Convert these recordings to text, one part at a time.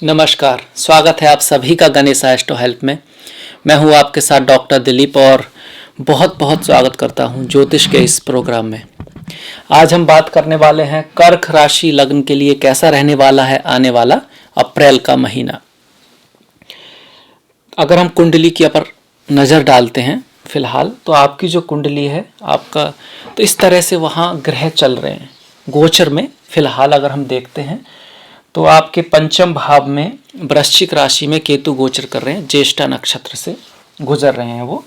नमस्कार, स्वागत है आप सभी का गणेश एस्ट्रो हेल्प में। मैं हूं आपके साथ डॉक्टर दिलीप और बहुत बहुत स्वागत करता हूं ज्योतिष के इस प्रोग्राम में। आज हम बात करने वाले हैं कर्क राशि लग्न के लिए कैसा रहने वाला है आने वाला अप्रैल का महीना। अगर हम कुंडली के ऊपर नज़र डालते हैं फिलहाल, तो आपकी जो कुंडली है आपका, तो इस तरह से वहाँ ग्रह चल रहे हैं गोचर में। फिलहाल अगर हम देखते हैं तो आपके पंचम भाव में वृश्चिक राशि में केतु गोचर कर रहे हैं, ज्येष्ठा नक्षत्र से गुजर रहे हैं वो।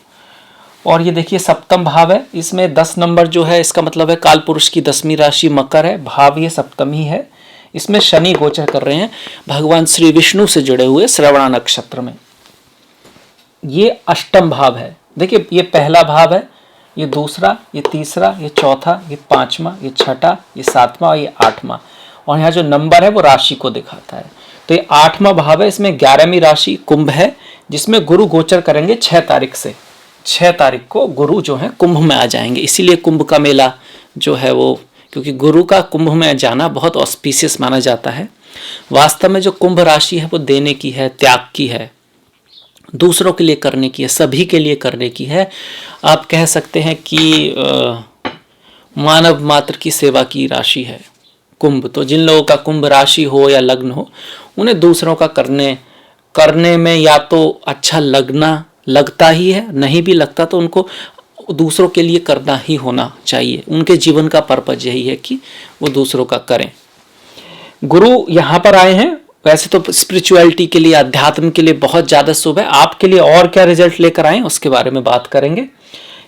और ये देखिए सप्तम भाव है, इसमें 10 नंबर जो है इसका मतलब है काल पुरुष की 10वीं राशि मकर है, भाव ये सप्तम ही है। इसमें शनि गोचर कर रहे हैं भगवान श्री विष्णु से जुड़े हुए श्रवणा नक्षत्र में। ये अष्टम भाव है। देखिए ये पहला भाव है, ये दूसरा, ये तीसरा, ये चौथा, ये पांचवा, ये छठा, ये सातवां और ये आठवां। और यहाँ जो नंबर है वो राशि को दिखाता है। तो ये 8वां भाव है, इसमें 11वीं राशि कुंभ है, जिसमें गुरु गोचर करेंगे 6 तारीख से। 6 तारीख को गुरु जो है कुंभ में आ जाएंगे, इसीलिए कुंभ का मेला जो है वो, क्योंकि गुरु का कुंभ में जाना बहुत ऑस्पिशियस माना जाता है। वास्तव में जो कुंभ राशि है वो देने की है, त्याग की है, दूसरों के लिए करने की है, सभी के लिए करने की है। आप कह सकते हैं कि मानव मात्र की सेवा की राशि है कुंभ। तो जिन लोगों का कुंभ राशि हो या लग्न हो, उन्हें दूसरों का करने में या तो अच्छा लगता ही है, नहीं भी लगता तो उनको दूसरों के लिए करना ही होना चाहिए। उनके जीवन का पर्पज यही है कि वो दूसरों का करें। गुरु यहाँ पर आए हैं, वैसे तो स्पिरिचुअलिटी के लिए, अध्यात्म के लिए बहुत ज़्यादा शुभ है। आपके लिए और क्या रिजल्ट लेकर आए उसके बारे में बात करेंगे।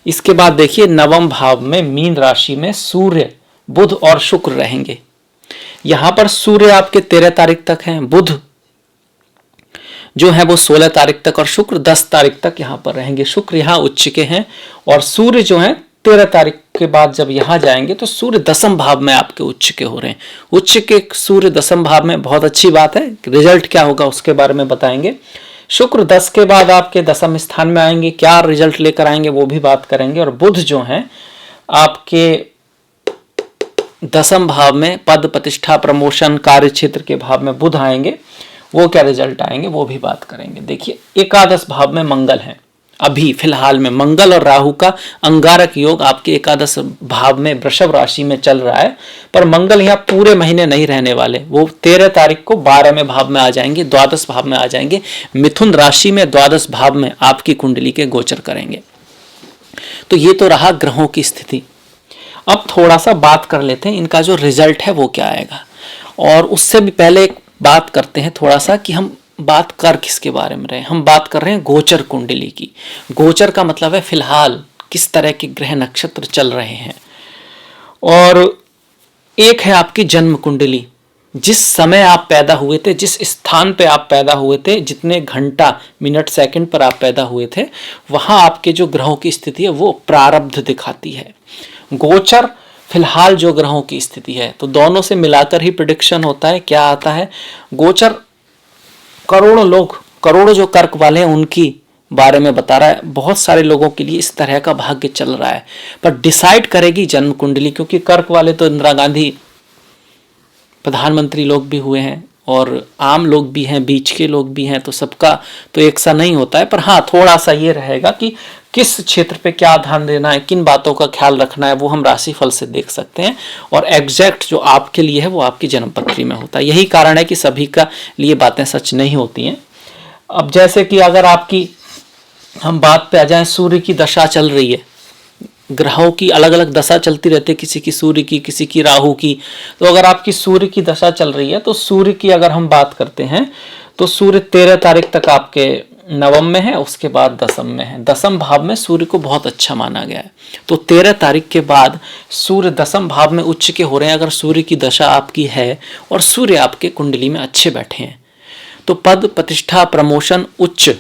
इसके बाद देखिए नवम भाव में मीन राशि में सूर्य, बुध और शुक्र रहेंगे। यहां पर सूर्य आपके 13 तारीख तक हैं, बुध जो है वो 16 तारीख तक और शुक्र 10 तारीख तक यहां पर रहेंगे। शुक्र यहां उच्च के हैं और सूर्य जो है 13 तारीख के बाद जब यहां जाएंगे तो सूर्य 10म भाव में आपके उच्च के हो रहे हैं। उच्च के सूर्य 10म भाव में बहुत अच्छी बात है। रिजल्ट क्या होगा उसके बारे में बताएंगे। शुक्र 10 के बाद आपके 10म स्थान में आएंगे, क्या रिजल्ट लेकर आएंगे वो भी बात करेंगे। और बुध जो है आपके 10म भाव में पद प्रतिष्ठा प्रमोशन कार्य क्षेत्र के भाव में बुध आएंगे, वो क्या रिजल्ट आएंगे वो भी बात करेंगे। देखिए एकादश भाव में मंगल है, अभी फिलहाल में मंगल और राहु का अंगारक योग आपके एकादश भाव में वृषभ राशि में चल रहा है। पर मंगल यहाँ पूरे महीने नहीं रहने वाले, वो 13 तारीख को 12वें भाव में आ जाएंगे, द्वादश भाव में आ जाएंगे, मिथुन राशि में द्वादश भाव में आपकी कुंडली के गोचर करेंगे। तो ये तो रहा ग्रहों की स्थिति। अब थोड़ा सा बात कर लेते हैं इनका जो रिजल्ट है वो क्या आएगा। और उससे भी पहले एक बात करते हैं थोड़ा सा कि हम बात कर किसके बारे में रहे। हम बात कर रहे हैं गोचर कुंडली की। गोचर का मतलब है फिलहाल किस तरह के ग्रह नक्षत्र चल रहे हैं। और एक है आपकी जन्म कुंडली, जिस समय आप पैदा हुए थे, जिस स्थान पे आप पैदा हुए थे, जितने घंटा मिनट सेकंड पर आप पैदा हुए थे, वहां आपके जो ग्रहों की स्थिति है वो प्रारब्ध दिखाती है। गोचर फिलहाल जो ग्रहों की स्थिति है, तो दोनों से मिलाकर ही प्रेडिक्शन होता है। क्या आता है गोचर, करोड़ों जो कर्क वाले हैं उनकी बारे में बता रहा है। बहुत सारे लोगों के लिए इस तरह का भाग्य चल रहा है, पर डिसाइड करेगी जन्म कुंडली, क्योंकि कर्क वाले तो इंदिरा गांधी प्रधानमंत्री लोग भी हुए हैं और आम लोग भी हैं, बीच के लोग भी हैं, तो सबका तो एक सा नहीं होता है। पर हाँ थोड़ा सा ये रहेगा कि किस क्षेत्र पे क्या ध्यान देना है, किन बातों का ख्याल रखना है, वो हम राशिफल से देख सकते हैं। और एग्जैक्ट जो आपके लिए है वो आपकी जन्म पत्री में होता है। यही कारण है कि सभी का लिए बातें सच नहीं होती हैं। अब जैसे कि अगर आपकी हम बात पे आ जाएं, सूर्य की दशा चल रही है, ग्रहों की अलग अलग दशा चलती रहती है, किसी की सूर्य की, किसी की राहु की। तो अगर आपकी सूर्य की दशा चल रही है तो सूर्य की अगर हम बात करते हैं तो सूर्य 13 तारीख तक आपके नवम में है, उसके बाद 10म में है। 10म भाव में सूर्य को बहुत अच्छा माना गया है। तो 13 तारीख के बाद सूर्य 10म भाव में उच्च के हो रहे हैं। अगर सूर्य की दशा आपकी है और सूर्य आपके कुंडली में अच्छे बैठे हैं तो पद प्रतिष्ठा प्रमोशन, उच्च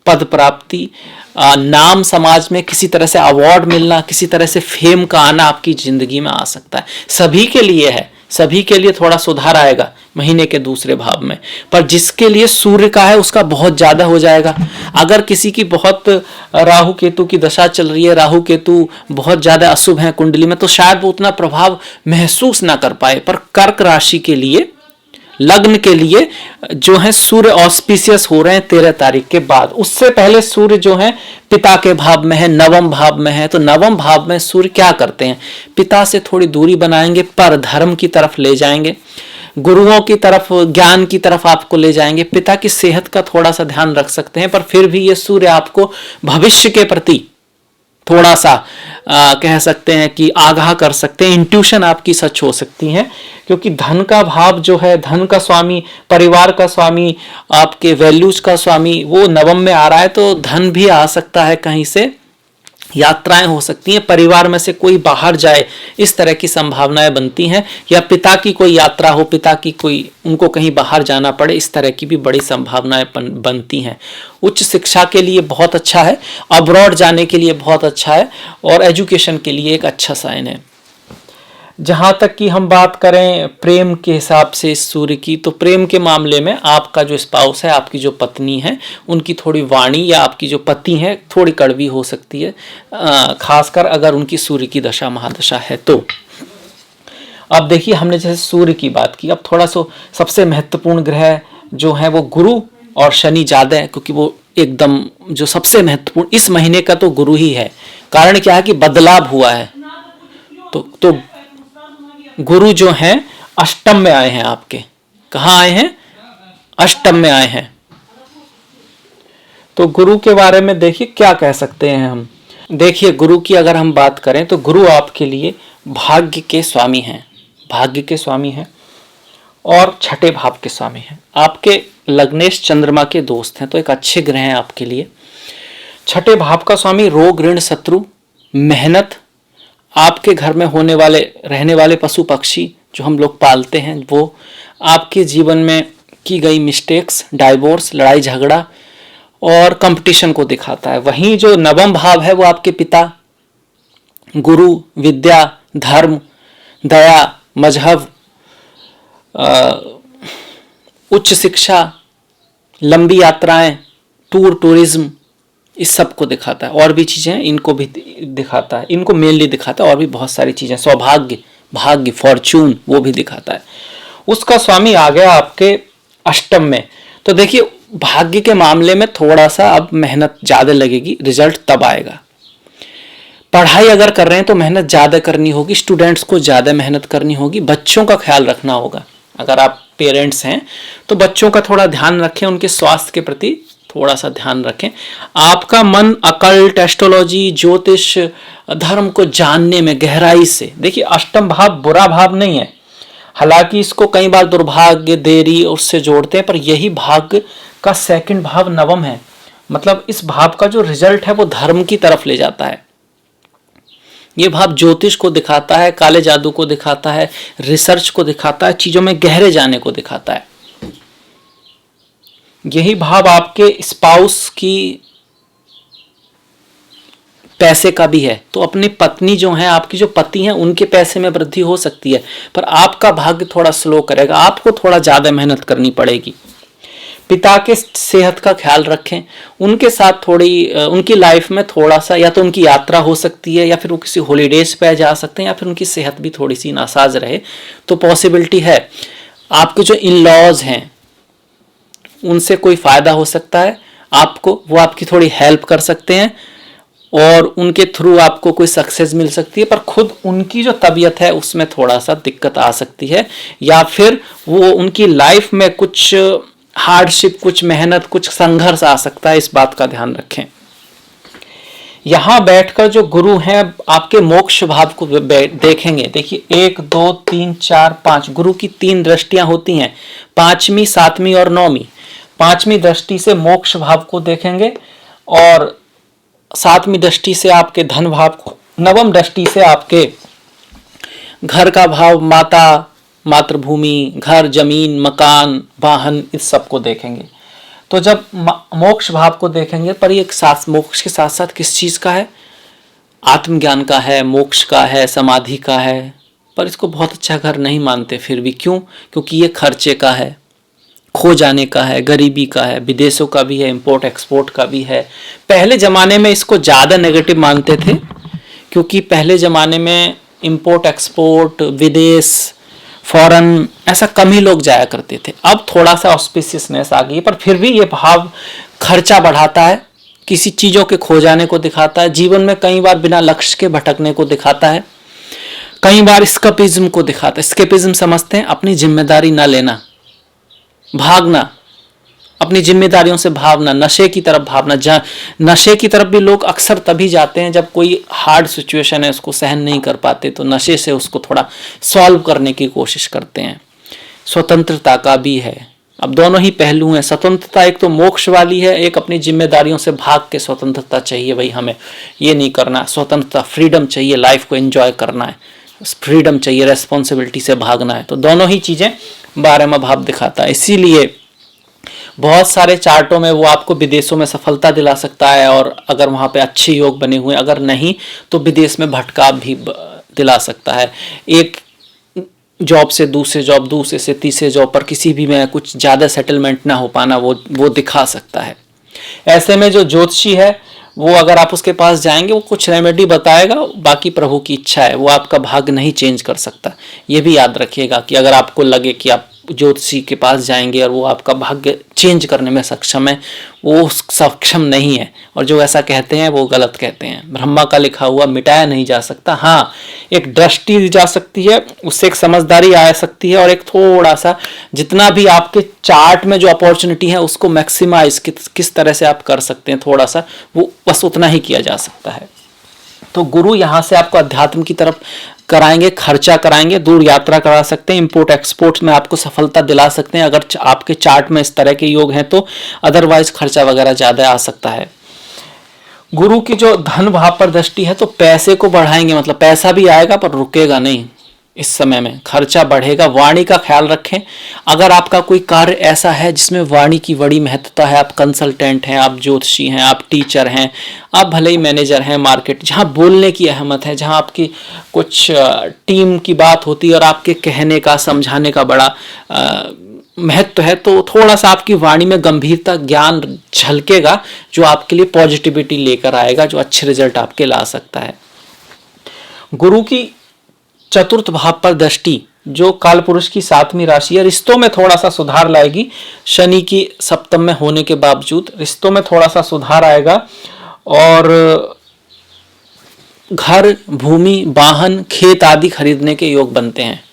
पद प्राप्ति, नाम समाज में किसी तरह से अवार्ड मिलना, किसी तरह से फेम का आना आपकी जिंदगी में आ सकता है। सभी के लिए है, सभी के लिए थोड़ा सुधार आएगा महीने के दूसरे भाव में, पर जिसके लिए सूर्य का है उसका बहुत ज्यादा हो जाएगा। अगर किसी की बहुत राहु केतु की दशा चल रही है, राहु केतु बहुत ज्यादा अशुभ है कुंडली में, तो शायद वो उतना प्रभाव महसूस ना कर पाए। पर कर्क राशि के लिए लग्न के लिए जो है सूर्य ऑस्पिशियस हो रहे हैं 13 तारीख के बाद। उससे पहले सूर्य जो है पिता के भाव में है, नवम भाव में है। तो नवम भाव में सूर्य क्या करते हैं, पिता से थोड़ी दूरी बनाएंगे, पर धर्म की तरफ ले जाएंगे, गुरुओं की तरफ, ज्ञान की तरफ आपको ले जाएंगे। पिता की सेहत का थोड़ा सा ध्यान रख सकते हैं, पर फिर भी ये सूर्य आपको भविष्य के प्रति थोड़ा सा कह सकते हैं कि आगाह कर सकते हैं। इंट्यूशन आपकी सच हो सकती है, क्योंकि धन का भाव जो है, धन का स्वामी, परिवार का स्वामी, आपके वैल्यूज का स्वामी, वो नवम में आ रहा है। तो धन भी आ सकता है, कहीं से यात्राएं हो सकती हैं, परिवार में से कोई बाहर जाए, इस तरह की संभावनाएं बनती हैं, या पिता की कोई यात्रा हो, पिता की कोई, उनको कहीं बाहर जाना पड़े, इस तरह की भी बड़ी संभावनाएं बनती हैं। उच्च शिक्षा के लिए बहुत अच्छा है, अब्रॉड जाने के लिए बहुत अच्छा है, और एजुकेशन के लिए एक अच्छा साइन है। जहाँ तक कि हम बात करें प्रेम के हिसाब से इस सूर्य की, तो प्रेम के मामले में आपका जो स्पाउस है, आपकी जो पत्नी है, उनकी थोड़ी वाणी या आपकी जो पति है थोड़ी कड़वी हो सकती है, खासकर अगर उनकी सूर्य की दशा महादशा है तो। अब देखिए, हमने जैसे सूर्य की बात की, अब थोड़ा सा सबसे महत्वपूर्ण ग्रह जो है वो गुरु और शनि ज़्यादा है, क्योंकि वो एकदम जो सबसे महत्वपूर्ण इस महीने का तो गुरु ही है। कारण क्या है कि बदलाव हुआ है, तो गुरु जो हैं अष्टम में आए हैं आपके। कहाँ आए हैं, अष्टम में आए हैं। तो गुरु के बारे में देखिए क्या कह सकते हैं हम। देखिए, गुरु की अगर हम बात करें तो गुरु आपके लिए भाग्य के स्वामी हैं, भाग्य के स्वामी हैं, और छठे भाव के स्वामी हैं। आपके लग्नेश चंद्रमा के दोस्त हैं, तो एक अच्छे ग्रह हैं आपके लिए। छठे भाव का स्वामी रोग, ऋण, शत्रु, मेहनत, आपके घर में होने वाले, रहने वाले पशु पक्षी जो हम लोग पालते हैं, वो आपके जीवन में की गई मिस्टेक्स, डाइवोर्स, लड़ाई झगड़ा और कंपटीशन को दिखाता है। वहीं जो नवम भाव है वो आपके पिता, गुरु, विद्या, धर्म, दया, मजहब, उच्च शिक्षा, लंबी यात्राएं, टूरिज्म, इस सब को दिखाता है। और भी चीज़ें हैं, इनको भी दिखाता है, इनको मेनली दिखाता है, और भी बहुत सारी चीज़ें, सौभाग्य, भाग्य, फॉर्चून, वो भी दिखाता है। उसका स्वामी आ गया आपके अष्टम में। तो देखिए, भाग्य के मामले में थोड़ा सा अब मेहनत ज़्यादा लगेगी, रिजल्ट तब आएगा। पढ़ाई अगर कर रहे हैं तो मेहनत ज़्यादा करनी होगी, स्टूडेंट्स को ज़्यादा मेहनत करनी होगी, बच्चों का ख्याल रखना होगा। अगर आप पेरेंट्स हैं तो बच्चों का थोड़ा ध्यान रखें, उनके स्वास्थ्य के प्रति थोड़ा सा ध्यान रखें। आपका मन अकल्ट, एस्ट्रोलॉजी, ज्योतिष, धर्म को जानने में गहराई से, देखिए अष्टम भाव बुरा भाव नहीं है, हालांकि इसको कई बार दुर्भाग्य, देरी उससे जोड़ते हैं, पर यही भाग्य का सेकंड भाव नवम है। मतलब इस भाव का जो रिजल्ट है वो धर्म की तरफ ले जाता है। ये भाव ज्योतिष को दिखाता है, काले जादू को दिखाता है, रिसर्च को दिखाता है, चीजों में गहरे जाने को दिखाता है। यही भाव आपके स्पाउस की पैसे का भी है, तो अपनी पत्नी जो है, आपकी जो पति हैं, उनके पैसे में वृद्धि हो सकती है, पर आपका भाग्य थोड़ा स्लो करेगा, आपको थोड़ा ज्यादा मेहनत करनी पड़ेगी। पिता के सेहत का ख्याल रखें, उनके साथ थोड़ी उनकी लाइफ में थोड़ा सा, या तो उनकी यात्रा हो सकती है, या फिर वो किसी हॉलीडेज पे जा सकते हैं, या फिर उनकी सेहत भी थोड़ी सी नासाज रहे, तो पॉसिबिलिटी है। आपके जो इन लॉज हैं उनसे कोई फायदा हो सकता है आपको, वो आपकी थोड़ी हेल्प कर सकते हैं और उनके थ्रू आपको कोई सक्सेस मिल सकती है, पर खुद उनकी जो तबीयत है उसमें थोड़ा सा दिक्कत आ सकती है, या फिर वो उनकी लाइफ में कुछ हार्डशिप, कुछ मेहनत, कुछ संघर्ष आ सकता है, इस बात का ध्यान रखें। यहां बैठकर जो गुरु हैं आपके मोक्ष भाव को देखेंगे। देखिए 1, 2, 3, 4, 5 गुरु की 3 दृष्टियां होती हैं, 5वीं, 7वीं और 9वीं। 5वीं दृष्टि से मोक्ष भाव को देखेंगे और 7वीं दृष्टि से आपके धन भाव को, 9वीं दृष्टि से आपके घर का भाव, माता, मातृभूमि, घर, जमीन, मकान, वाहन, इस सब को देखेंगे। तो जब मोक्ष भाव को देखेंगे, पर ये साथ मोक्ष के साथ साथ किस चीज का है, आत्मज्ञान का है, मोक्ष का है, समाधि का है, पर इसको बहुत अच्छा घर नहीं मानते फिर भी। क्यों? क्योंकि ये खर्चे का है, खो जाने का है, गरीबी का है, विदेशों का भी है, इंपोर्ट एक्सपोर्ट का भी है। पहले जमाने में इसको ज्यादा नेगेटिव मानते थे, क्योंकि पहले जमाने में इंपोर्ट एक्सपोर्ट, विदेश, फॉरेन ऐसा कम ही लोग जाया करते थे। अब थोड़ा सा ऑस्पिशियसनेस आ गई है, पर फिर भी ये भाव खर्चा बढ़ाता है, किसी चीज़ों के खो जाने को दिखाता है, जीवन में कई बार बिना लक्ष्य के भटकने को दिखाता है, कई बार स्केपिज्म को दिखाता है। स्केपिज्म समझते हैं अपनी जिम्मेदारी ना लेना, भागना, अपनी जिम्मेदारियों से भागना, नशे की तरफ भागना। नशे की तरफ भी लोग अक्सर तभी जाते हैं जब कोई हार्ड सिचुएशन है, उसको सहन नहीं कर पाते, तो नशे से उसको थोड़ा सॉल्व करने की कोशिश करते हैं। स्वतंत्रता का भी है, अब दोनों ही पहलू हैं। स्वतंत्रता एक तो मोक्ष वाली है, एक अपनी जिम्मेदारियों से भाग के स्वतंत्रता चाहिए, भाई हमें ये नहीं करना, स्वतंत्रता फ्रीडम चाहिए, लाइफ को एंजॉय करना है, फ्रीडम चाहिए, रेस्पॉन्सिबिलिटी से भागना है। तो दोनों ही चीज़ें 12वां भाव दिखाता है। इसीलिए बहुत सारे चार्टों में वो आपको विदेशों में सफलता दिला सकता है, और अगर वहाँ पे अच्छे योग बने हुए, अगर नहीं तो विदेश में भटकाव भी दिला सकता है। एक जॉब से दूसरे जॉब, दूसरे से तीसरे जॉब पर किसी भी में कुछ ज़्यादा सेटलमेंट ना हो पाना वो दिखा सकता है। ऐसे में जो ज्योतिषी है वो अगर आप उसके पास जाएंगे वो कुछ रेमेडी बताएगा, बाकी प्रभु की इच्छा है, वो आपका भाग्य नहीं चेंज कर सकता। ये भी याद रखिएगा कि अगर आपको लगे कि आप ज्योतिषी के पास जाएंगे और वो आपका भाग्य चेंज करने में सक्षम है, वो सक्षम नहीं है। और जो ऐसा कहते हैं वो गलत कहते हैं। ब्रह्मा का लिखा हुआ मिटाया नहीं जा सकता। हाँ, एक दृष्टि दी जा सकती है, उससे एक समझदारी आ सकती है, और एक थोड़ा सा जितना भी आपके चार्ट में जो अपॉर्चुनिटी है उसको मैक्सिमाइज किस तरह से आप कर सकते हैं, थोड़ा सा वो बस उतना ही किया जा सकता है। तो गुरु यहाँ से आपको अध्यात्म की तरफ कराएंगे, खर्चा कराएंगे, दूर यात्रा करा सकते हैं, इंपोर्ट एक्सपोर्ट में आपको सफलता दिला सकते हैं अगर आपके चार्ट में इस तरह के योग हैं तो। अदरवाइज खर्चा वगैरह ज़्यादा आ सकता है। गुरु की जो धन भाव पर दृष्टि है तो पैसे को बढ़ाएंगे, मतलब पैसा भी आएगा पर रुकेगा नहीं। इस समय में खर्चा बढ़ेगा। वाणी का ख्याल रखें। अगर आपका कोई कार्य ऐसा है जिसमें वाणी की बड़ी महत्वता है, आप कंसल्टेंट हैं, आप ज्योतिषी हैं, आप टीचर हैं, आप भले ही मैनेजर हैं, मार्केट, जहाँ बोलने की अहमियत है, जहाँ आपकी कुछ टीम की बात होती है और आपके कहने का, समझाने का बड़ा महत्व है, तो थोड़ा सा आपकी वाणी में गंभीरता, ज्ञान झलकेगा जो आपके लिए पॉजिटिविटी लेकर आएगा, जो अच्छे रिजल्ट आपके ला सकता है। गुरु की चतुर्थ भाव पर दृष्टि जो काल पुरुष की 7वीं राशि है, रिश्तों में थोड़ा सा सुधार लाएगी। शनि की सप्तम में होने के बावजूद रिश्तों में थोड़ा सा सुधार आएगा, और घर, भूमि, वाहन, खेत आदि खरीदने के योग बनते हैं।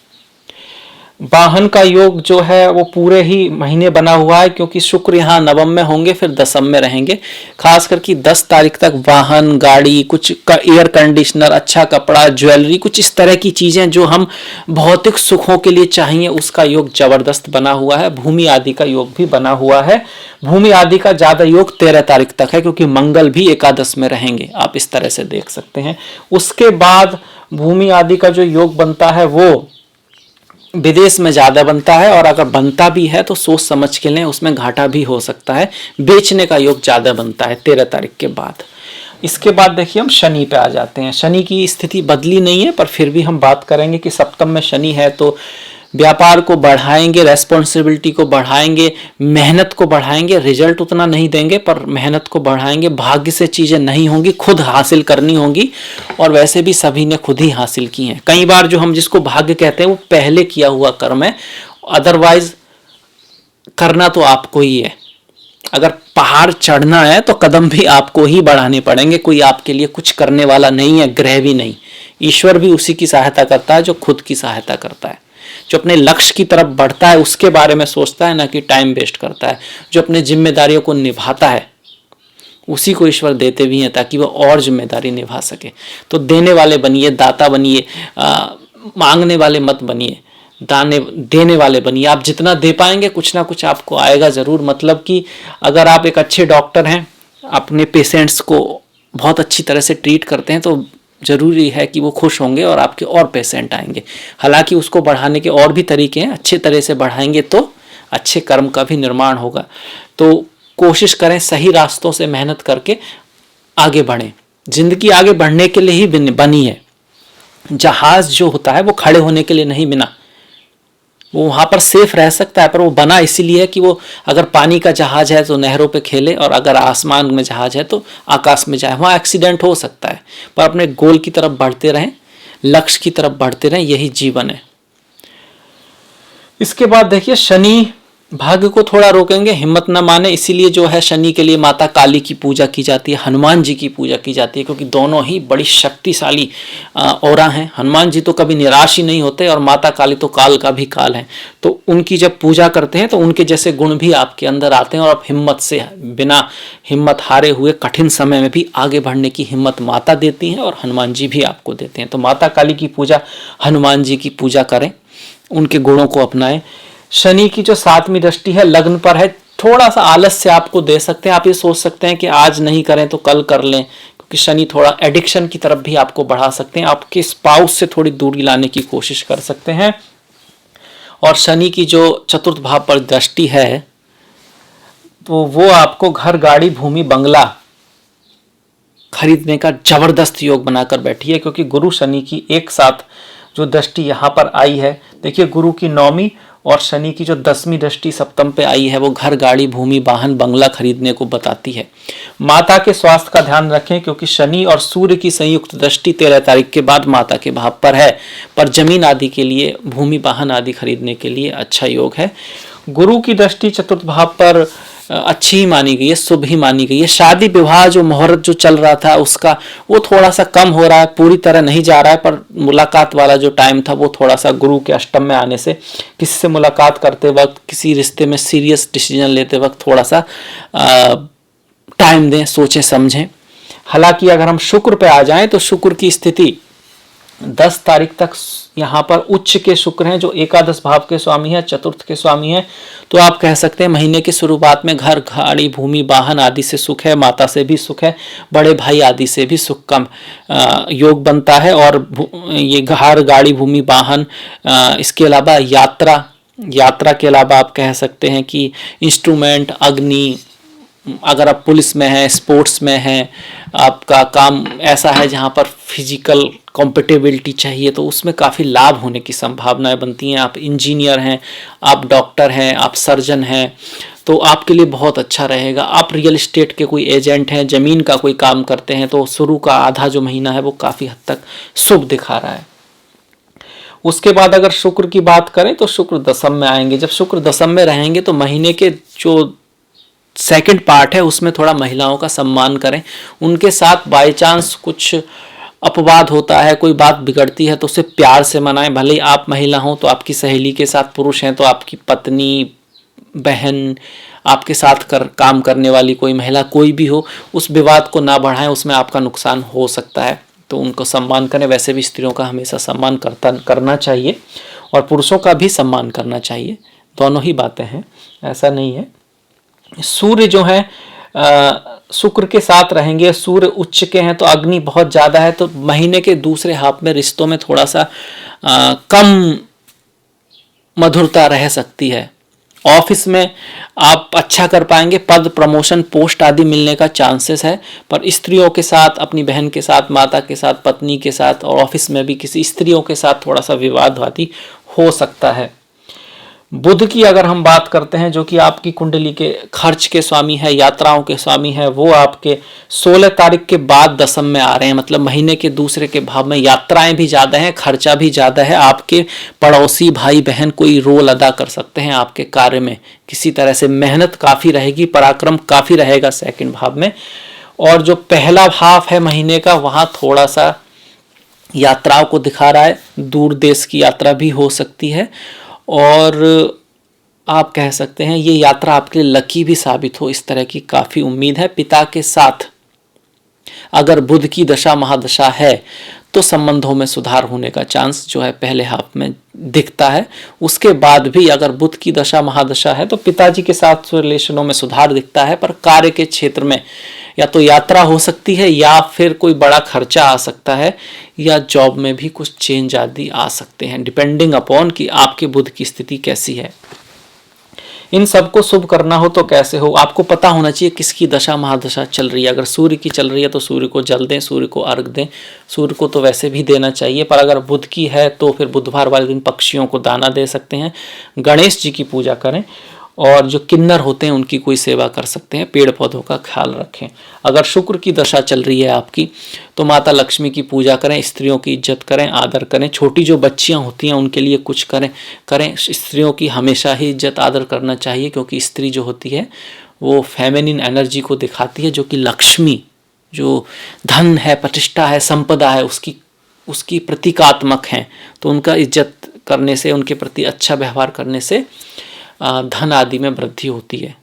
वाहन का योग जो है वो पूरे ही महीने बना हुआ है, क्योंकि शुक्र यहाँ नवम में होंगे, फिर दशम में रहेंगे। खास करके 10 तारीख तक वाहन, गाड़ी, कुछ एयर कंडीशनर, अच्छा कपड़ा, ज्वेलरी, कुछ इस तरह की चीजें जो हम भौतिक सुखों के लिए चाहिए, उसका योग जबरदस्त बना हुआ है। भूमि आदि का योग भी बना हुआ है। भूमि आदि का ज्यादा योग 13 तारीख तक है, क्योंकि मंगल भी एकादश में रहेंगे। आप इस तरह से देख सकते हैं। उसके बाद भूमि आदि का जो योग बनता है वो विदेश में ज़्यादा बनता है, और अगर बनता भी है तो सोच समझ के लें, उसमें घाटा भी हो सकता है। बेचने का योग ज़्यादा बनता है 13 तारीख के बाद। इसके बाद देखिए हम शनि पे आ जाते हैं। शनि की स्थिति बदली नहीं है, पर फिर भी हम बात करेंगे कि सप्तम में शनि है तो व्यापार को बढ़ाएंगे, रेस्पॉन्सिबिलिटी को बढ़ाएंगे, मेहनत को बढ़ाएंगे। रिजल्ट उतना नहीं देंगे पर मेहनत को बढ़ाएंगे। भाग्य से चीज़ें नहीं होंगी, खुद हासिल करनी होंगी, और वैसे भी सभी ने खुद ही हासिल की हैं। कई बार जो हम जिसको भाग्य कहते हैं वो पहले किया हुआ कर्म है, अदरवाइज करना तो आपको ही है। अगर पहाड़ चढ़ना है तो कदम भी आपको ही बढ़ाने पड़ेंगे, कोई आपके लिए कुछ करने वाला नहीं है, ग्रह भी नहीं। ईश्वर भी उसी की सहायता करता है जो खुद की सहायता करता है, जो अपने लक्ष्य की तरफ बढ़ता है, उसके बारे में सोचता है, ना कि टाइम वेस्ट करता है। जो अपने जिम्मेदारियों को निभाता है उसी को ईश्वर देते भी हैं, ताकि वो और जिम्मेदारी निभा सके। तो देने वाले बनिए, दाता बनिए, मांगने वाले मत बनिए, देने वाले बनिए। आप जितना दे पाएंगे कुछ ना कुछ आपको आएगा ज़रूर। मतलब कि अगर आप एक अच्छे डॉक्टर हैं, अपने पेशेंट्स को बहुत अच्छी तरह से ट्रीट करते हैं, तो ज़रूरी है कि वो खुश होंगे और आपके और पेशेंट आएंगे। हालांकि उसको बढ़ाने के और भी तरीके हैं, अच्छे तरह से बढ़ाएंगे तो अच्छे कर्म का भी निर्माण होगा। तो कोशिश करें सही रास्तों से मेहनत करके आगे बढ़ें। जिंदगी आगे बढ़ने के लिए ही बनी है। जहाज जो होता है वो खड़े होने के लिए नहीं बना, वो वहाँ पर सेफ रह सकता है, पर वो बना इसीलिए कि वो अगर पानी का जहाज है तो नहरों पे खेले, और अगर आसमान में जहाज है तो आकाश में जाए। वहाँ एक्सीडेंट हो सकता है, पर अपने गोल की तरफ बढ़ते रहें, लक्ष्य की तरफ बढ़ते रहें, यही जीवन है। इसके बाद देखिए शनि भाग्य को थोड़ा रोकेंगे, हिम्मत न माने, इसीलिए जो है शनि के लिए माता काली की पूजा की जाती है, हनुमान जी की पूजा की जाती है, क्योंकि दोनों ही बड़ी शक्तिशाली औरा हैं। हनुमान जी तो कभी निराश ही नहीं होते और माता काली तो काल का भी काल है। तो उनकी जब पूजा करते हैं तो उनके जैसे गुण भी आपके अंदर आते हैं और आप हिम्मत से, बिना हिम्मत हारे हुए कठिन समय में भी आगे बढ़ने की हिम्मत माता देती हैं और हनुमान जी भी आपको देते हैं। तो माता काली की पूजा, हनुमान जी की पूजा करें, उनके गुणों को अपनाएं। शनि की जो 7वीं दृष्टि है लग्न पर है, थोड़ा सा आलस्य आपको दे सकते हैं। आप ये सोच सकते हैं कि आज नहीं करें तो कल कर लें, क्योंकि शनि थोड़ा एडिक्शन की तरफ भी आपको बढ़ा सकते हैं। आपके स्पाउस से थोड़ी दूरी लाने की कोशिश कर सकते हैं। और शनि की जो 4th भाव पर दृष्टि है तो वो आपको घर, गाड़ी, भूमि, बंगला खरीदने का जबरदस्त योग बनाकर बैठी है, क्योंकि गुरु शनि की एक साथ जो दृष्टि यहाँ पर आई है, देखिए गुरु की 9वीं और शनि की जो 10वीं दृष्टि सप्तम पे आई है, वो घर, गाड़ी, भूमि, वाहन, बंगला खरीदने को बताती है। माता के स्वास्थ्य का ध्यान रखें, क्योंकि शनि और सूर्य की संयुक्त दृष्टि 13 तारीख के बाद माता के भाव पर है, पर जमीन आदि के लिए, भूमि, वाहन आदि खरीदने के लिए अच्छा योग है। गुरु की दृष्टि 4th भाव पर अच्छी ही मानी गई है, शुभ ही मानी गई है। शादी विवाह जो मुहूर्त जो चल रहा था उसका, वो थोड़ा सा कम हो रहा है, पूरी तरह नहीं जा रहा है, पर मुलाकात वाला जो टाइम था वो थोड़ा सा गुरु के अष्टम में आने से किसी से मुलाकात करते वक्त, किसी रिश्ते में सीरियस डिसीजन लेते वक्त थोड़ा सा टाइम दें, सोचें समझें। हालांकि अगर हम शुक्र पे आ जाएं तो शुक्र की स्थिति 10 तारीख तक यहाँ पर उच्च के शुक्र हैं, जो एकादश भाव के स्वामी है, 4th के स्वामी है। तो आप कह सकते हैं महीने की शुरुआत में घर, गाड़ी, भूमि, वाहन आदि से सुख है, माता से भी सुख है, बड़े भाई आदि से भी सुख का योग बनता है। और ये घर, गाड़ी, भूमि, वाहन, इसके अलावा यात्रा के अलावा आप कह सकते हैं कि इंस्ट्रूमेंट, अग्नि, अगर आप पुलिस में हैं, स्पोर्ट्स में हैं, आपका काम ऐसा है जहाँ पर फिजिकल कॉम्पिटेबिलिटी चाहिए, तो उसमें काफ़ी लाभ होने की संभावनाएं बनती हैं। आप इंजीनियर हैं, आप डॉक्टर हैं, आप सर्जन हैं, तो आपके लिए बहुत अच्छा रहेगा। आप रियल एस्टेट के कोई एजेंट हैं, ज़मीन का कोई काम करते हैं, तो शुरू का आधा जो महीना है वो काफ़ी हद तक शुभ दिखा रहा है। उसके बाद अगर शुक्र की बात करें तो शुक्र दशम में आएंगे। जब शुक्र दशम में रहेंगे तो महीने के जो सेकंड पार्ट है उसमें थोड़ा महिलाओं का सम्मान करें। उनके साथ बाय चांस कुछ अपवाद होता है, कोई बात बिगड़ती है तो उसे प्यार से मनाएं। भले ही आप महिला हो तो आपकी सहेली के साथ, पुरुष हैं तो आपकी पत्नी, बहन, आपके साथ काम करने वाली कोई महिला, कोई भी हो, उस विवाद को ना बढ़ाएं, उसमें आपका नुकसान हो सकता है। तो उनको सम्मान करें। वैसे भी स्त्रियों का हमेशा सम्मान करना चाहिए और पुरुषों का भी सम्मान करना चाहिए, दोनों ही बातें हैं, ऐसा नहीं है। सूर्य जो है शुक्र के साथ रहेंगे, सूर्य उच्च के हैं तो अग्नि बहुत ज़्यादा है, तो महीने के दूसरे हाफ में रिश्तों में थोड़ा सा कम मधुरता रह सकती है। ऑफिस में आप अच्छा कर पाएंगे, पद, प्रमोशन, पोस्ट आदि मिलने का चांसेस है, पर स्त्रियों के साथ, अपनी बहन के साथ, माता के साथ, पत्नी के साथ और ऑफिस में भी किसी स्त्रियों के साथ थोड़ा सा विवाद आदि हो सकता है। बुध की अगर हम बात करते हैं, जो कि आपकी कुंडली के खर्च के स्वामी है, यात्राओं के स्वामी है, वो आपके 16 तारीख के बाद दशम में आ रहे हैं। मतलब महीने के दूसरे के भाव में यात्राएं भी ज़्यादा हैं, खर्चा भी ज़्यादा है। आपके पड़ोसी भाई बहन कोई रोल अदा कर सकते हैं आपके कार्य में, किसी तरह से मेहनत काफ़ी रहेगी, पराक्रम काफ़ी रहेगा सेकंड भाव में। और जो पहला भाव है महीने का, वहाँ थोड़ा सा यात्राओं को दिखा रहा है, दूर देश की यात्रा भी हो सकती है। और आप कह सकते हैं ये यात्रा आपके लिए लकी भी साबित हो, इस तरह की काफ़ी उम्मीद है। पिता के साथ अगर बुध की दशा महादशा है तो संबंधों में सुधार होने का चांस जो है पहले हाफ में दिखता है। उसके बाद भी अगर बुध की दशा महादशा है तो पिताजी के साथ रिलेशनों में सुधार दिखता है, पर कार्य के क्षेत्र में या तो यात्रा हो सकती है या फिर कोई बड़ा खर्चा आ सकता है, या जॉब में भी कुछ चेंज आदि आ सकते हैं, डिपेंडिंग अपॉन कि आपके बुध की स्थिति कैसी है। इन सबको शुभ करना हो तो कैसे हो, आपको पता होना चाहिए किसकी दशा महादशा चल रही है। अगर सूर्य की चल रही है तो सूर्य को जल दें, सूर्य को अर्घ दें। सूर्य को तो वैसे भी देना चाहिए, पर अगर बुध की है तो फिर बुधवार वाले दिन पक्षियों को दाना दे सकते हैं। गणेश जी की पूजा करें और जो किन्नर होते हैं उनकी कोई सेवा कर सकते हैं, पेड़ पौधों का ख्याल रखें। अगर शुक्र की दशा चल रही है आपकी तो माता लक्ष्मी की पूजा करें, स्त्रियों की इज्जत करें, आदर करें, छोटी जो बच्चियां होती हैं उनके लिए कुछ करें। स्त्रियों की हमेशा ही इज्जत आदर करना चाहिए, क्योंकि स्त्री जो होती है वो फेमिनिन एनर्जी को दिखाती है, जो कि लक्ष्मी, जो धन है, प्रतिष्ठा है, संपदा है, उसकी प्रतीकात्मक हैं। तो उनका इज्जत करने से, उनके प्रति अच्छा व्यवहार करने से धन आदि में वृद्धि होती है।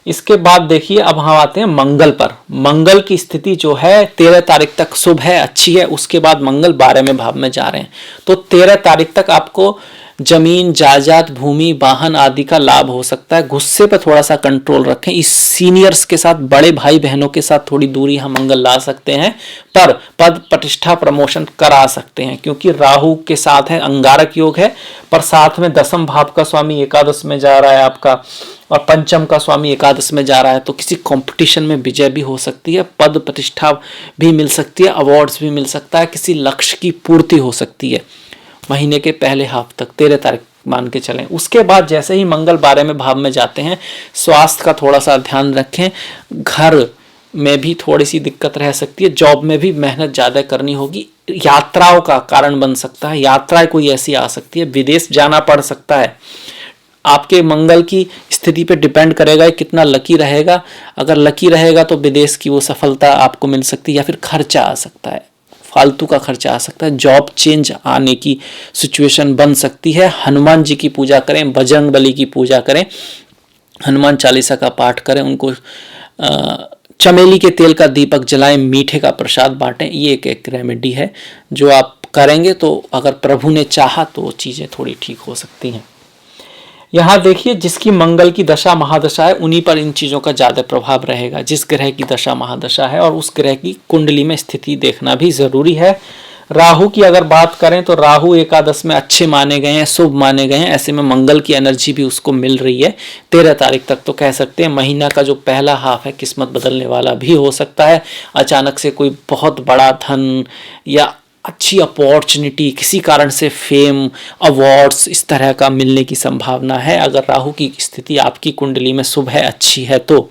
इसके बाद देखिए, अब हम आते हैं मंगल पर। मंगल की स्थिति जो है 13 तारीख तक शुभ है, अच्छी है। उसके बाद मंगल 12वें भाव में जा रहे हैं, तो 13 तारीख तक आपको जमीन, जायदाद, भूमि, वाहन आदि का लाभ हो सकता है। गुस्से पर थोड़ा सा कंट्रोल रखें। इस सीनियर्स के साथ, बड़े भाई बहनों के साथ थोड़ी दूरी हम मंगल ला सकते हैं, पर पद प्रतिष्ठा प्रमोशन करा सकते हैं, क्योंकि राहु के साथ है, अंगारक योग है, पर साथ में 10वें भाव का स्वामी एकादश में जा रहा है आपका, और पंचम का स्वामी एकादश में जा रहा है। तो किसी कंपटीशन में विजय भी हो सकती है, पद प्रतिष्ठा भी मिल सकती है, अवार्ड्स भी मिल सकता है, किसी लक्ष्य की पूर्ति हो सकती है महीने के पहले हाफ तक, 13 तारीख मान के चलें। उसके बाद जैसे ही मंगल 12वें भाव में जाते हैं, स्वास्थ्य का थोड़ा सा ध्यान रखें। घर में भी थोड़ी सी दिक्कत रह सकती है, जॉब में भी मेहनत ज़्यादा करनी होगी, यात्राओं का कारण बन सकता है, यात्राएं कोई ऐसी आ सकती है, विदेश जाना पड़ सकता है। आपके मंगल की स्थिति पे डिपेंड करेगा कितना लकी रहेगा। अगर लकी रहेगा तो विदेश की वो सफलता आपको मिल सकती है, या फिर खर्चा आ सकता है, फालतू का खर्चा आ सकता है, जॉब चेंज आने की सिचुएशन बन सकती है। हनुमान जी की पूजा करें, बजरंग बली की पूजा करें, हनुमान चालीसा का पाठ करें, उनको चमेली के तेल का दीपक जलाएं, मीठे का प्रसाद बांटें। ये एक रेमेडी है जो आप करेंगे तो अगर प्रभु ने चाहा तो चीज़ें थोड़ी ठीक हो सकती हैं। यहाँ देखिए, जिसकी मंगल की दशा महादशा है उन्हीं पर इन चीज़ों का ज़्यादा प्रभाव रहेगा, जिस ग्रह की दशा महादशा है, और उस ग्रह की कुंडली में स्थिति देखना भी ज़रूरी है। राहु की अगर बात करें तो राहु एकादश में अच्छे माने गए हैं, शुभ माने गए हैं। ऐसे में मंगल की एनर्जी भी उसको मिल रही है 13 तारीख तक। तो कह सकते हैं महीना का जो पहला हाफ है किस्मत बदलने वाला भी हो सकता है। अचानक से कोई बहुत बड़ा धन या अच्छी अपॉर्चुनिटी, किसी कारण से फेम, अवार्ड्स, इस तरह का मिलने की संभावना है, अगर राहु की स्थिति आपकी कुंडली में शुभ है, अच्छी है तो।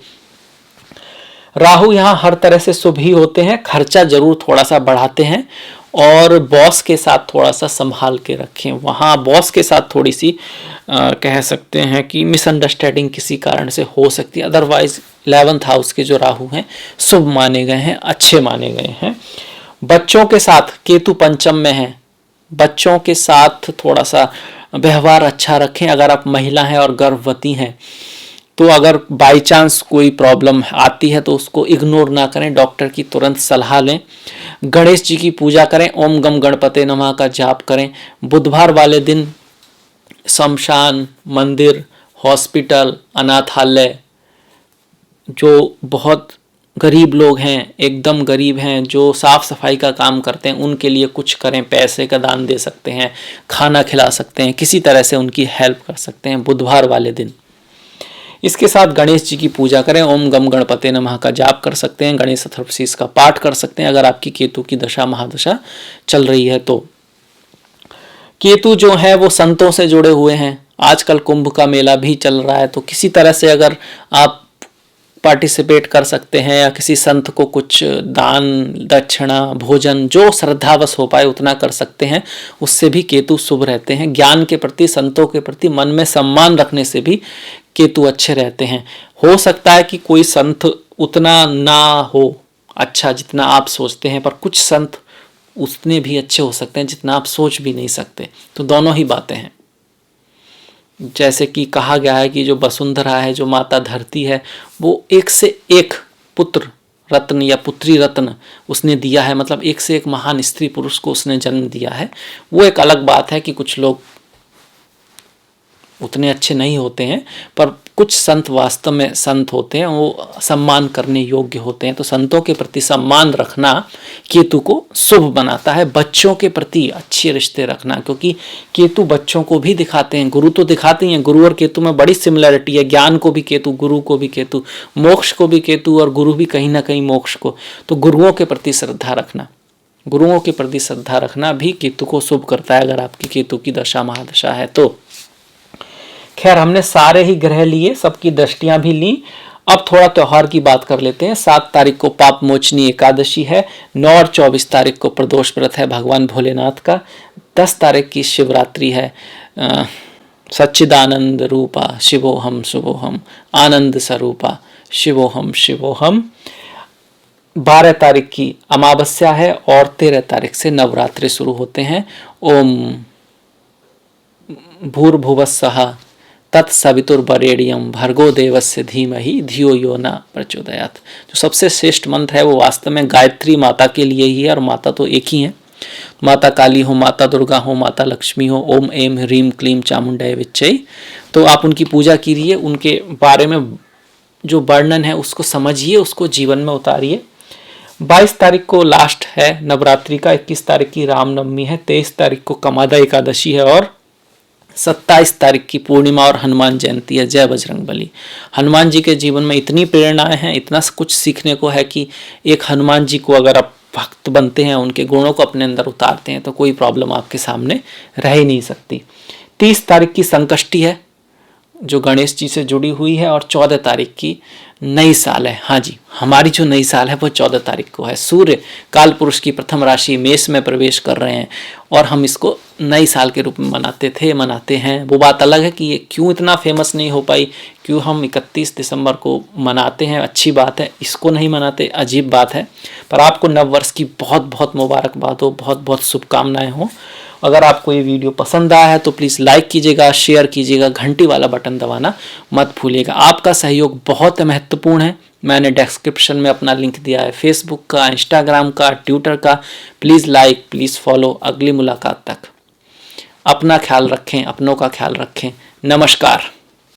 राहु यहाँ हर तरह से शुभ ही होते हैं, खर्चा जरूर थोड़ा सा बढ़ाते हैं, और बॉस के साथ थोड़ा सा संभाल के रखें। वहाँ बॉस के साथ थोड़ी सी कह सकते हैं कि मिसअंडरस्टैंडिंग किसी कारण से हो सकती है। अदरवाइज 11th हाउस के जो राहु हैं शुभ माने गए हैं, अच्छे माने गए हैं। बच्चों के साथ केतु पंचम में है, बच्चों के साथ थोड़ा सा व्यवहार अच्छा रखें। अगर आप महिला हैं और गर्भवती हैं तो अगर बाई चांस कोई प्रॉब्लम आती है तो उसको इग्नोर ना करें, डॉक्टर की तुरंत सलाह लें। गणेश जी की पूजा करें, ओम गम गणपते नमः का जाप करें। बुधवार वाले दिन शमशान, मंदिर, हॉस्पिटल, अनाथालय, जो बहुत गरीब लोग हैं, एकदम गरीब हैं, जो साफ सफाई का काम करते हैं, उनके लिए कुछ करें। पैसे का दान दे सकते हैं, खाना खिला सकते हैं, किसी तरह से उनकी हेल्प कर सकते हैं बुधवार वाले दिन। इसके साथ गणेश जी की पूजा करें, ओम गम गणपते नमः का जाप कर सकते हैं, गणेश चतुर्थी का पाठ कर सकते हैं अगर आपकी केतु की दशा महादशा चल रही है तो। केतु जो है वो संतों से जुड़े हुए हैं, आजकल कुंभ का मेला भी चल रहा है, तो किसी तरह से अगर आप पार्टिसिपेट कर सकते हैं या किसी संत को कुछ दान, दक्षिणा, भोजन, जो श्रद्धावश हो पाए उतना कर सकते हैं, उससे भी केतु शुभ रहते हैं। ज्ञान के प्रति, संतों के प्रति मन में सम्मान रखने से भी केतु अच्छे रहते हैं। हो सकता है कि कोई संत उतना ना हो अच्छा जितना आप सोचते हैं, पर कुछ संत उतने भी अच्छे हो सकते हैं जितना आप सोच भी नहीं सकते। तो दोनों ही बातें हैं। जैसे कि कहा गया है कि जो वसुंधरा है, जो माता धरती है, वो एक से एक पुत्र रत्न या पुत्री रत्न उसने दिया है, मतलब एक से एक महान स्त्री पुरुष को उसने जन्म दिया है। वो एक अलग बात है कि कुछ लोग उतने अच्छे नहीं होते हैं, पर कुछ संत वास्तव में संत होते हैं, वो सम्मान करने योग्य होते हैं। तो संतों के प्रति सम्मान रखना केतु को शुभ बनाता है। बच्चों के प्रति अच्छे रिश्ते रखना, क्योंकि केतु बच्चों को भी दिखाते हैं, गुरु तो दिखाते हैं। गुरु और केतु में बड़ी सिमिलरिटी है, ज्ञान को भी केतु, गुरु को भी केतु, मोक्ष को भी केतु, और गुरु भी कहीं ना कहीं मोक्ष को। तो गुरुओं के प्रति श्रद्धा रखना, गुरुओं के प्रति श्रद्धा रखना भी केतु को शुभ करता है, अगर आपकी केतु की दशा महादशा है तो। खैर हमने सारे ही ग्रह लिए, सबकी दृष्टियां भी ली। अब थोड़ा त्योहार की बात कर लेते हैं। 7 तारीख को पाप मोचनी एकादशी है। 9 और 24 तारीख को प्रदोष व्रत है भगवान भोलेनाथ का। 10 तारीख की शिवरात्रि है। सच्चिदानंद रूपा शिवोहम शुभोहम, आनंद स्वरूपा शिवोहम शिवोहम। 12 तारीख की अमावस्या है और 13 तारीख से नवरात्रि शुरू होते हैं। ओम भूर्भुवस्सः तत्सवितुर्वरेण्यं भर्गो देवस्य धीमहि धियो यो न प्रचोदयात्। जो सबसे श्रेष्ठ मंत्र है वो वास्तव में गायत्री माता के लिए ही है, और माता तो एक ही है। माता काली हो, माता दुर्गा हो, माता लक्ष्मी हो, ओम एम ह्रीम क्लीम चामुंडाय विच्चै। तो आप उनकी पूजा कीजिए, उनके बारे में जो वर्णन है उसको समझिए, उसको जीवन में उतारिए। 22 तारीख को लास्ट है नवरात्रि का। 21 तारीख की रामनवमी है। 23 तारीख को कमादा एकादशी है और 27 तारीख की पूर्णिमा और हनुमान जयंती है। जय बजरंगबली। हनुमान जी के जीवन में इतनी प्रेरणाएं हैं, इतना कुछ सीखने को है कि एक हनुमान जी को अगर आप भक्त बनते हैं, उनके गुणों को अपने अंदर उतारते हैं, तो कोई प्रॉब्लम आपके सामने रह ही नहीं सकती। 30 तारीख की संकष्टी है जो गणेश जी से जुड़ी हुई है, और 14 तारीख की नई साल है। हाँ जी, हमारी जो नई साल है वो 14 तारीख को है। सूर्य काल पुरुष की प्रथम राशि मेष में प्रवेश कर रहे हैं, और हम इसको नई साल के रूप में मनाते हैं। वो बात अलग है कि ये क्यों इतना फेमस नहीं हो पाई, क्यों हम 31 दिसंबर को मनाते हैं, अच्छी बात है। इसको नहीं मनाते, अजीब बात है। पर आपको नव वर्ष की बहुत बहुत मुबारकबाद हो, बहुत बहुत शुभकामनाएं हो। अगर आपको ये वीडियो पसंद आया है तो प्लीज़ लाइक कीजिएगा, शेयर कीजिएगा, घंटी वाला बटन दबाना मत भूलिएगा। आपका सहयोग बहुत महत्वपूर्ण है। मैंने डिस्क्रिप्शन में अपना लिंक दिया है फेसबुक का, इंस्टाग्राम का, ट्विटर का। Please like, please follow. अगली मुलाकात तक अपना ख्याल रखें, अपनों का ख्याल रखें। नमस्कार।